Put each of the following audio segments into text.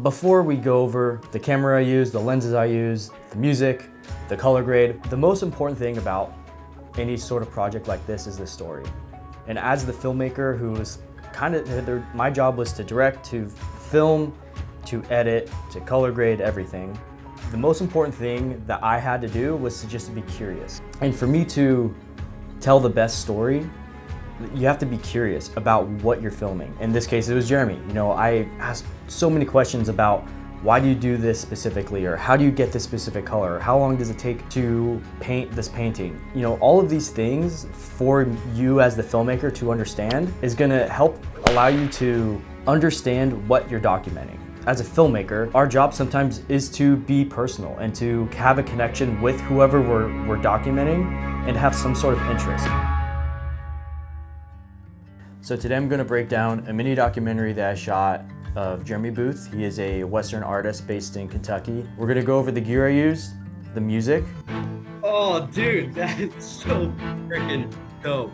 before we go over the camera I use, the lenses I use, the music, the color grade, the most important thing about any sort of project like this is the story. And as the filmmaker who was my job was to direct, to film, to edit, to color grade, everything. The most important thing that I had to do was to just be curious. And for me to tell the best story, you have to be curious about what you're filming. In this case, it was Jeremy. You know, I asked so many questions about why do you do this specifically, or how do you get this specific color, or how long does it take to paint this painting? You know, all of these things for you as the filmmaker to understand is gonna help allow you to understand what you're documenting. As a filmmaker, our job sometimes is to be personal and to have a connection with whoever we're documenting and have some sort of interest. So today I'm gonna break down a mini documentary that I shot of Jeremy Booth. He is a Western artist based in Kentucky. We're gonna go over the gear I used, the music. Oh, dude, that is so freaking dope.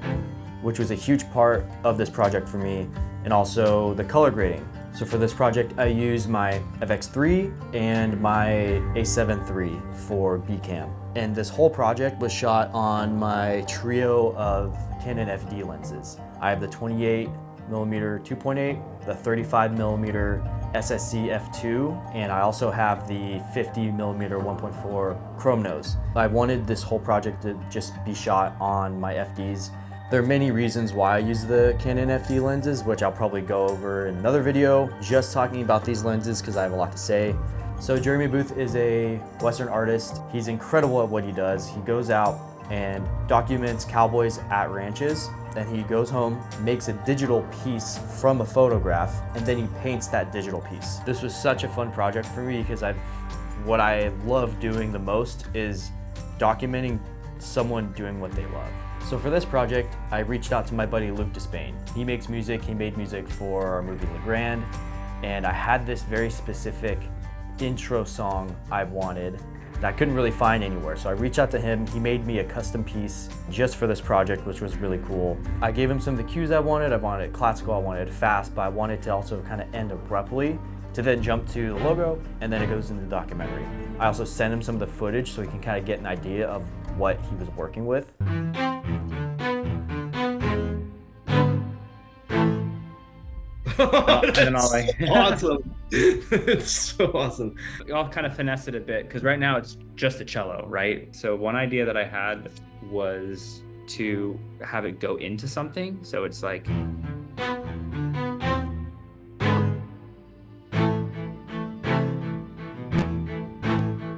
Which was a huge part of this project for me, and also the color grading. So for this project, I used my FX3 and my A7 III for B-Cam. And this whole project was shot on my trio of Canon FD lenses. I have the 28mm 2.8, the 35mm SSC f2, and I also have the 50mm 1.4 chrome nose. I wanted this whole project to just be shot on my FDs. There are many reasons why I use the Canon FD lenses, which I'll probably go over in another video, just talking about these lenses because I have a lot to say. So Jeremy Booth is a Western artist. He's incredible at what he does. He goes out and documents cowboys at ranches. Then he goes home, makes a digital piece from a photograph, and then he paints that digital piece. This was such a fun project for me because what I love doing the most is documenting someone doing what they love. So for this project, I reached out to my buddy Luke Despain. He makes music, he made music for our movie Le Grand, and I had this very specific intro song I wanted that I couldn't really find anywhere. So I reached out to him, he made me a custom piece just for this project, which was really cool. I gave him some of the cues I wanted it classical, I wanted it fast, but I wanted to also kind of end abruptly to then jump to the logo, and then it goes into the documentary. I also sent him some of the footage so he can kind of get an idea of what he was working with. Awesome. It's so awesome. I'll kind of finesse it a bit because right now it's just a cello, right? So one idea that I had was to have it go into something. So it's like,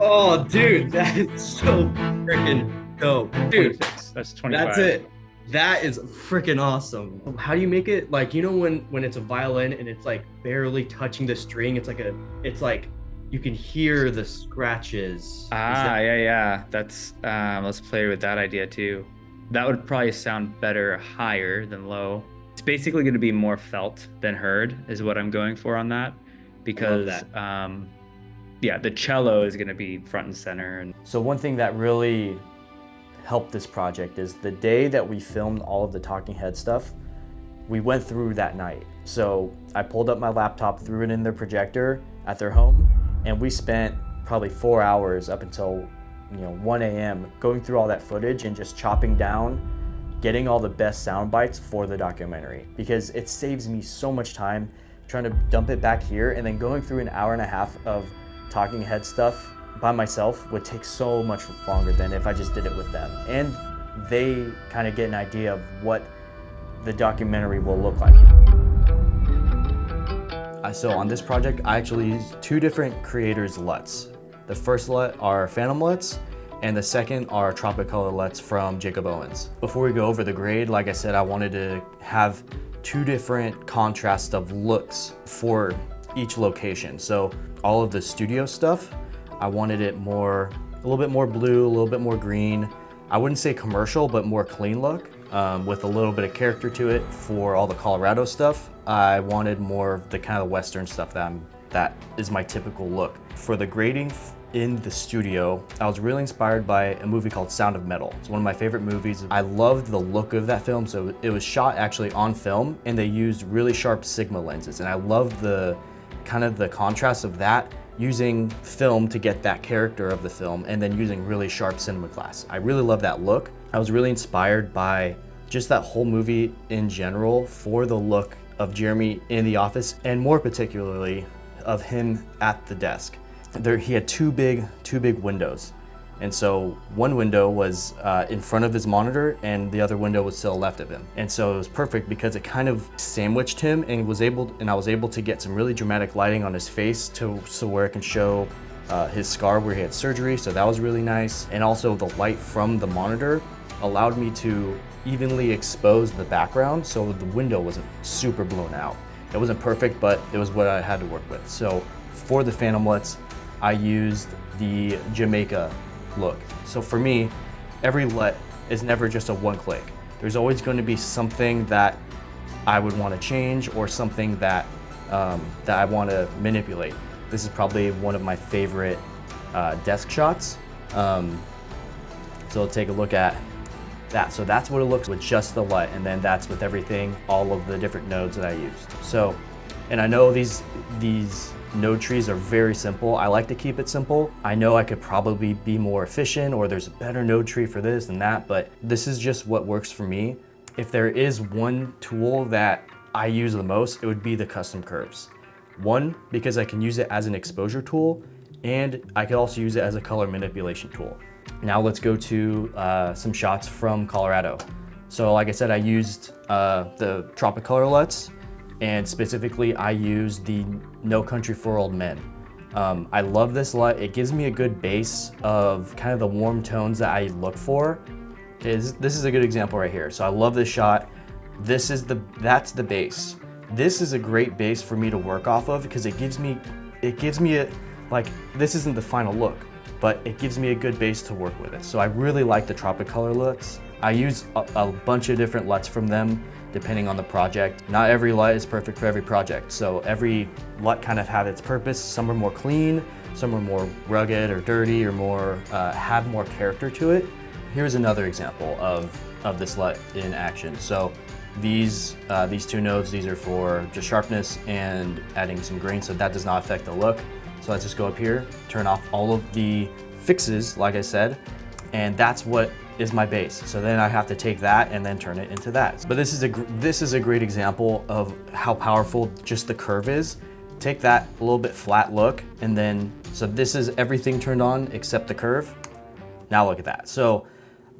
oh, dude, that is so freaking dope. Dude, 26. That's 25. That's it. That is freaking awesome. How do you make it, like, you know when it's a violin and it's like barely touching the string, it's like you can hear the scratches. Yeah. That's let's play with that idea too. That would probably sound better higher than low. It's basically going to be more felt than heard is what I'm going for on that, because yeah, the cello is going to be front and center. And so one thing that really helped this project is the day that we filmed all of the talking head stuff, we went through that night. So I pulled up my laptop, threw it in their projector at their home, and we spent probably 4 hours up until 1 a.m. going through all that footage and just chopping down, getting all the best sound bites for the documentary, because it saves me so much time trying to dump it back here, and then going through an hour and a half of talking head stuff by myself would take so much longer than if I just did it with them. And they kind of get an idea of what the documentary will look like. So on this project, I actually used two different creators' LUTs. The first LUT are Phantom LUTs, and the second are Tropicolor LUTs from Jacob Owens. Before we go over the grade, like I said, I wanted to have two different contrasts of looks for each location. So all of the studio stuff, I wanted it a little bit more blue, a little bit more green. I wouldn't say commercial, but more clean look with a little bit of character to it. For all the Colorado stuff, I wanted more of the kind of Western stuff that is my typical look. For the grading in the studio, I was really inspired by a movie called Sound of Metal. It's one of my favorite movies. I loved the look of that film. So it was shot actually on film, and they used really sharp Sigma lenses. And I loved the kind of the contrast of that, using film to get that character of the film, and then using really sharp cinema glass. I really love that look. I was really inspired by just that whole movie in general for the look of Jeremy in the office, and more particularly of him at the desk. He had two big windows. And so one window was in front of his monitor and the other window was to the left of him. And so it was perfect because it kind of sandwiched him, and I was able to get some really dramatic lighting on his face so where it can show his scar where he had surgery. So that was really nice. And also the light from the monitor allowed me to evenly expose the background so the window wasn't super blown out. It wasn't perfect, but it was what I had to work with. So for the phantom LUTs, I used the Jamaica look. So for me, every LUT is never just a one click. There's always going to be something that I would want to change, or something that I want to manipulate. This is probably one of my favorite desk shots. So take a look at that. So that's what it looks with just the LUT, and then that's with everything, all of the different nodes that I used. So, and I know these node trees are very simple. I like to keep it simple. I know I could probably be more efficient, or there's a better node tree for this and that, but this is just what works for me. If there is one tool that I use the most, it would be the custom curves. One, because I can use it as an exposure tool, and I could also use it as a color manipulation tool. Now let's go to some shots from Colorado. So like I said, I used the Tropicolor LUTs, and specifically I used the No Country for Old Men. I love this LUT. It gives me a good base of kind of the warm tones that I look for. This is a good example right here. So I love this shot. That's the base. This is a great base for me to work off of, because it gives me like, this isn't the final look, but it gives me a good base to work with it. So I really like the Tropicolor LUTs. I use a bunch of different LUTs from them depending on the project. Not every LUT is perfect for every project. So every LUT kind of have its purpose. Some are more clean, some are more rugged or dirty, or more have more character to it. Here's another example of this LUT in action. So these two nodes, these are for just sharpness and adding some grain, so that does not affect the look. So let's just go up here, turn off all of the fixes, like I said, and that's what is my base. So then I have to take that and then turn it into that. But this is a great example of how powerful just the curve is. Take that a little bit flat look, and then, so this is everything turned on except the curve. Now look at that. So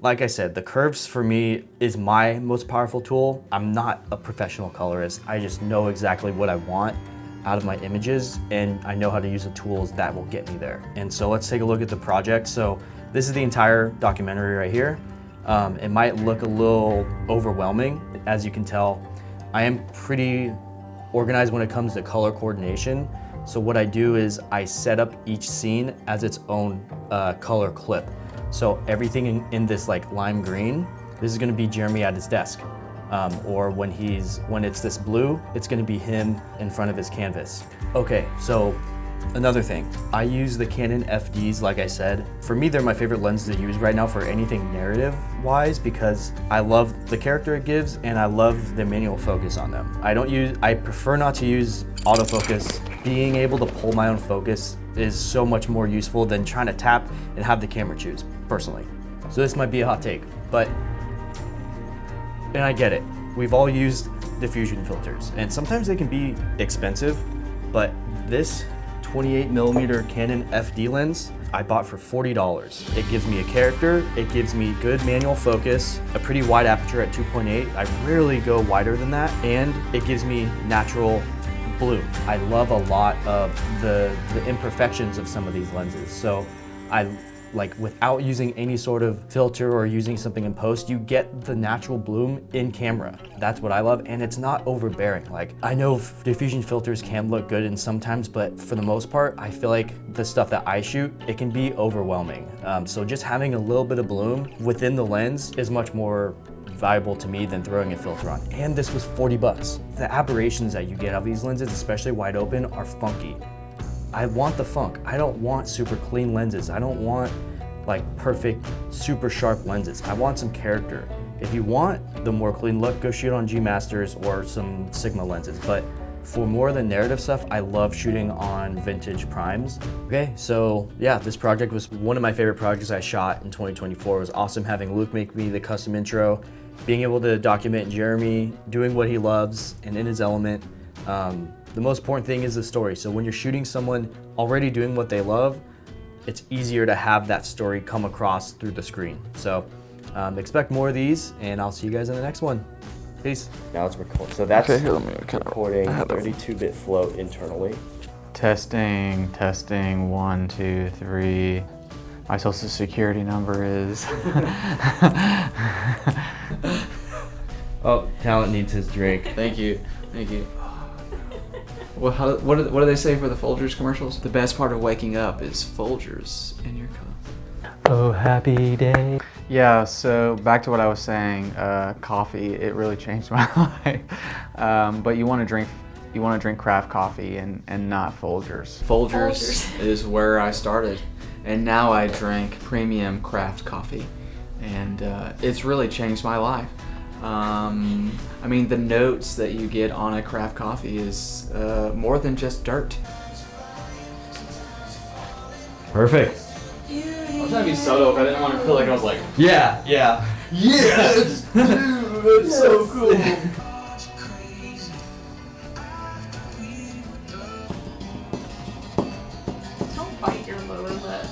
like I said, the curves for me is my most powerful tool. I'm not a professional colorist. I just know exactly what I want out of my images, and I know how to use the tools that will get me there. And so let's take a look at the project. So this is the entire documentary right here. It might look a little overwhelming. As you can tell, I am pretty organized when it comes to color coordination. So what I do is I set up each scene as its own color clip. So everything in this like lime green, this is gonna be Jeremy at his desk. Or when it's this blue, it's gonna be him in front of his canvas. Okay, so another thing, I use the Canon FDs, like I said. For me, they're my favorite lenses to use right now for anything narrative-wise, because I love the character it gives, and I love the manual focus on them. I prefer not to use autofocus. Being able to pull my own focus is so much more useful than trying to tap and have the camera choose, personally. So this might be a hot take, and I get it. We've all used diffusion filters, and sometimes they can be expensive, but this 28mm Canon FD lens I bought for $40. It gives me a character, it gives me good manual focus, a pretty wide aperture at 2.8. I rarely go wider than that, and it gives me natural bloom. I love a lot of the imperfections of some of these lenses. So like without using any sort of filter or using something in post, you get the natural bloom in camera. That's what I love, and it's not overbearing. Like, I know diffusion filters can look good and sometimes, but for the most part, I feel like the stuff that I shoot, it can be overwhelming. So just having a little bit of bloom within the lens is much more valuable to me than throwing a filter on. And this was 40 bucks. The aberrations that you get out of these lenses, especially wide open, are funky. I want the funk. I don't want super clean lenses. I don't want like perfect, super sharp lenses. I want some character. If you want the more clean look, go shoot on G Masters or some Sigma lenses. But For more of the narrative stuff, I love shooting on vintage primes. Okay, so yeah, this project was one of my favorite projects I shot in 2024. It was awesome having Luke make me the custom intro, being able to document Jeremy doing what he loves and in his element. The most important thing is the story. So when you're shooting someone already doing what they love, it's easier to have that story come across through the screen. So expect more of these, and I'll see you guys in the next one. Peace. Now it's recording. So that's Okay, here, let me recording 32-bit float internally. Testing, 1, 2, 3. My social security number is. Oh, Talent needs his drink. Thank you. Well, what do they say for the Folgers commercials? The best part of waking up is Folgers in your cup. Oh, happy day. Yeah, so back to what I was saying, coffee, it really changed my life. But you want to drink craft coffee and not Folgers. Folgers is where I started, and now I drink premium craft coffee, and it's really changed my life. I mean, the notes that you get on a craft coffee is more than just dirt. Perfect. I was trying to be subtle, but I didn't want to feel like I was like, Yeah. yes, dude, that's so cool. Don't bite your lower lip.